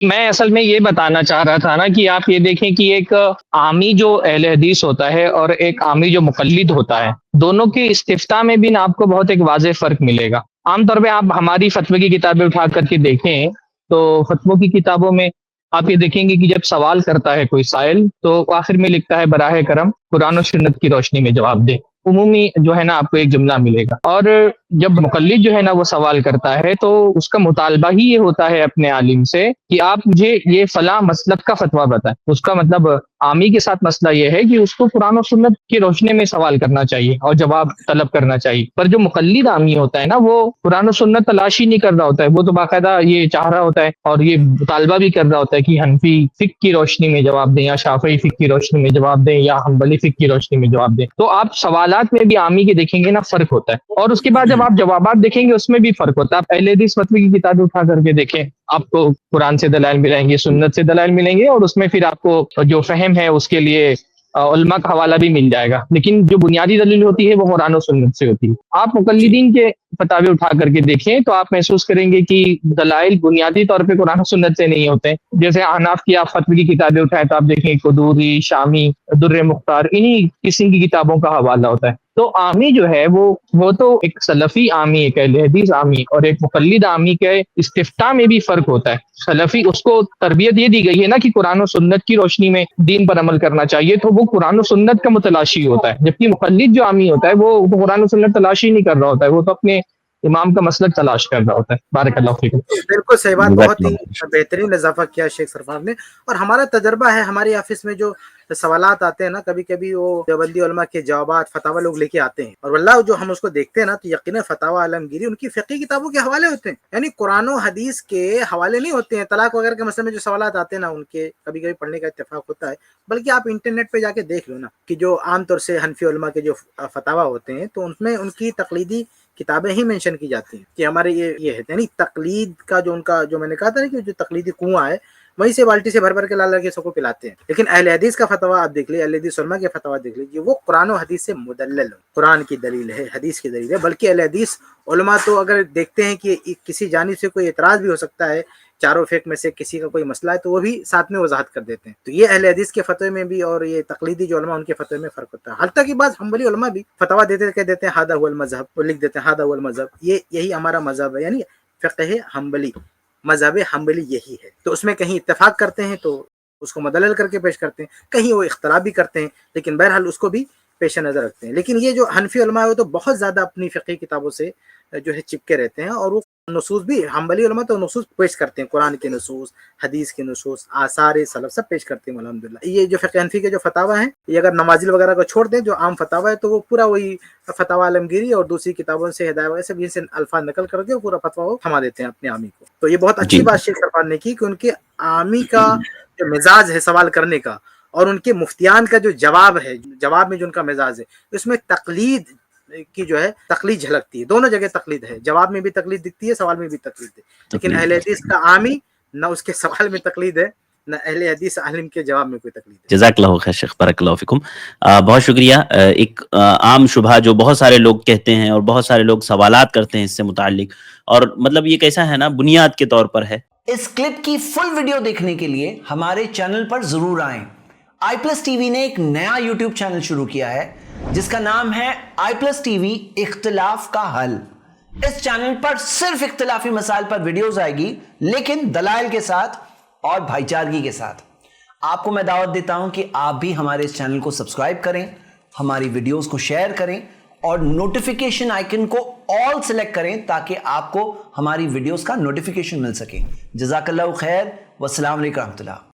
میں اصل میں یہ بتانا چاہ رہا تھا نا کہ آپ یہ دیکھیں کہ ایک عامی جو اہل حدیث ہوتا ہے اور ایک عامی جو مقلد ہوتا ہے، دونوں کے استفتاء میں بھی نا آپ کو بہت ایک واضح فرق ملے گا۔ عام طور پہ آپ ہماری فتوی کی کتابیں اٹھا کر کے دیکھیں تو فتووں کی کتابوں میں آپ یہ دیکھیں گے کہ جب سوال کرتا ہے کوئی سائل تو آخر میں لکھتا ہے براہ کرم قرآن و سنت کی روشنی میں جواب دے۔ عمومی جو ہے نا آپ کو ایک جملہ ملے گا، اور جب مقلد جو ہے نا وہ سوال کرتا ہے تو اس کا مطالبہ ہی یہ ہوتا ہے اپنے عالم سے کہ آپ مجھے یہ فلاں مسلک کا فتویٰ بتائیں۔ اس کا مطلب عامی کے ساتھ مسئلہ یہ ہے کہ اس کو قرآن و سنت کی روشنی میں سوال کرنا چاہیے اور جواب طلب کرنا چاہیے، پر جو مقلد عامی ہوتا ہے نا وہ قرآن و سنت تلاشی نہیں کر رہا ہوتا ہے، وہ تو باقاعدہ یہ چاہ رہا ہوتا ہے اور یہ مطالبہ بھی کر رہا ہوتا ہے کہ حنفی فقہ کی روشنی میں جواب دیں یا شافعی فقہ کی روشنی میں جواب دیں یا حنبلی فقہ کی روشنی میں جواب دیں۔ تو آپ سوالات میں بھی عامی کے دیکھیں گے نا فرق ہوتا ہے، اور اس کے بعد جب آپ جوابات دیکھیں گے اس میں بھی فرق ہوتا ہے۔ آپ اہل حدیث فتوی کی کتابیں اٹھا کر کے دیکھیں، آپ کو قرآن سے دلائل ملیں گے، سنت سے دلائل ملیں گے، اور اس میں پھر آپ کو جو فہم ہے اس کے لیے علماء کا حوالہ بھی مل جائے گا، لیکن جو بنیادی دلیل ہوتی ہے وہ قرآن و سنت سے ہوتی ہے۔ آپ مقلدین کے فتاوی اٹھا کر کے دیکھیں تو آپ محسوس کریں گے کہ دلائل بنیادی طور پہ قرآن و سنت سے نہیں ہوتے۔ جیسے احناف کی آپ فتوی کی کتابیں اٹھائیں تو آپ دیکھیں قدوری، شامی، در مختار، انہی قسم کی کتابوں کا حوالہ ہوتا ہے۔ تو عامی جو ہے وہ تو ایک سلفی عامی، ایک اہل حدیث عامی اور ایک مقلد عامی کے استفتاء میں بھی فرق ہوتا ہے۔ سلفی اس کو تربیت یہ دی گئی ہے نا کہ قرآن و سنت کی روشنی میں دین پر عمل کرنا چاہیے، تو وہ قرآن و سنت کا متلاشی ہوتا ہے، جبکہ مقلد جو عامی ہوتا ہے وہ قرآن و سنت تلاشی نہیں کر رہا ہوتا ہے، وہ تو اپنے امام کا مسلک تلاش کر رہا ہوتا ہے۔ بارک اللہ فیکم۔ بالکل صحیح بات، جزاک بہت ہی اللہ بہترین اضافہ کیا شیخ سرفراز نے۔ اور ہمارا تجربہ ہے ہماری آفس میں جو سوالات آتے ہیں نا، کبھی کبھی وہ دیوبندی علماء کے جوابات فتاوی لوگ لے کے آتے ہیں، اور واللہ جو ہم اس کو دیکھتے ہیں نا تو یقیناً فتاوی عالمگیری ان کی فقہی کتابوں کے حوالے ہوتے ہیں، یعنی قرآن و حدیث کے حوالے نہیں ہوتے ہیں۔ طلاق وغیرہ کے مسئلے میں جو سوالات آتے ہیں نا ان کے کبھی کبھی پڑھنے کا اتفاق ہوتا ہے، بلکہ آپ انٹرنیٹ پہ جا کے دیکھ لو نا کہ جو عام طور سے حنفی علماء کے جو فتاوی ہوتے ہیں تو ان میں ان کی تقلیدی کتابیں ہی مینشن کی جاتی ہیں کہ ہمارے یہ ہے، یعنی تقلید کا جو ان کا جو میں نے کہا تھا نا کہ جو تقلیدی کنواں ہے وہیں سے بالٹی سے بھر بھر کے لا کے سب کو پلاتے ہیں۔ لیکن اہل حدیث کا فتویٰ آپ دیکھ لیجیے، اہل حدیث علماء کے فتویٰ دیکھ لیجیے، وہ قرآن و حدیث سے مدلل ہو، قرآن کی دلیل ہے، حدیث کی دلیل ہے۔ بلکہ اہل حدیث علماء تو اگر دیکھتے ہیں کہ کسی جانب سے کوئی اعتراض بھی ہو سکتا ہے، چاروں فقہ میں سے کسی کا کوئی مسئلہ ہے، تو وہ بھی ساتھ میں وضاحت کر دیتے ہیں۔ تو یہ اہل حدیث کے فتوے میں بھی اور یہ تقلیدی جو علماء ان کے فتوے میں فرق ہوتا ہے۔ حتیٰ کہ بعض حنبلی علماء بھی فتویٰ دیتے کہہ دیتے ہیں ہذا هو المذہب، وہ لکھ دیتے ہیں ہذا هو المذہب، یہی ہمارا مذہب ہے، یعنی فقہ حنبلی، مذہب حنبلی یہی ہے۔ تو اس میں کہیں اتفاق کرتے ہیں تو اس کو مدلل کر کے پیش کرتے ہیں، کہیں وہ اختلاف بھی کرتے ہیں، لیکن بہرحال اس کو بھی پیش نظر رکھتے ہیں۔ لیکن یہ جو حنفی علماء ہے وہ تو بہت زیادہ اپنی فقہی کتابوں سے جو ہے چپکے رہتے ہیں، اور وہ نصوص بھی، حنبلی علماء تو نصوص پیش کرتے ہیں، قرآن کے نصوص، حدیث کے نصوص، آثار سلف سب پیش کرتے ہیں الحمدللہ۔ یہ جو فقہ حنفی کے جو فتاوی ہیں، یہ اگر نوازل وغیرہ کو چھوڑ دیں جو عام فتاوی ہے، تو وہ پورا وہی فتاوی عالمگیری اور دوسری کتابوں سے ہدایت وغیرہ سے سے الفاظ نقل کر کے پورا فتویٰ وہ تھما دیتے ہیں اپنے عامی کو۔ تو یہ بہت اچھی جی بات شیخ سرفراز نے کی کہ ان کے عامی کا جو مزاج ہے سوال کرنے کا، اور ان کے مفتیان کا جو جواب ہے، جواب میں جو ان کا مزاج ہے، اس میں تقلید کی جو ہے تقلید جھلکتی ہے، دونوں جگہ تقلید ہے، جواب میں بھی تقلید دکھتی ہے، سوال میں بھی تقلید ہے۔ لیکن اہل حدیث کا عامی نہ اس کے سوال میں تقلید ہے، نہ اہل حدیث عالم کے جواب میں کوئی تقلید ہے۔ جزاک اللہ خیر شیخ، بارک اللہ فیکم۔ بہت شکریہ۔ ایک عام شبہ جو بہت سارے لوگ کہتے ہیں اور بہت سارے لوگ سوالات کرتے ہیں اس سے متعلق، اور مطلب یہ کیسا ہے نا بنیاد کے طور پر ہے۔ اس کلپ کی فل ویڈیو دیکھنے کے لیے ہمارے چینل پر ضرور آئیں۔ آئی پلس ٹی وی نے ایک نیا یوٹیوب چینل شروع کیا ہے جس کا نام ہے آئی پلس ٹی وی اختلاف کا حل۔ اس چینل پر صرف اختلافی مسائل پر ویڈیوز آئے گی، لیکن دلائل کے ساتھ اور بھائی چارگی کے ساتھ۔ آپ کو میں دعوت دیتا ہوں کہ آپ بھی ہمارے اس چینل کو سبسکرائب کریں، ہماری ویڈیوز کو شیئر کریں اور نوٹیفیکیشن آئیکن کو آل سلیکٹ کریں تاکہ آپ کو ہماری ویڈیوز کا نوٹیفیکیشن مل سکے۔ جزاک اللہ خیر، والسلام علیکم ورحمۃ اللہ۔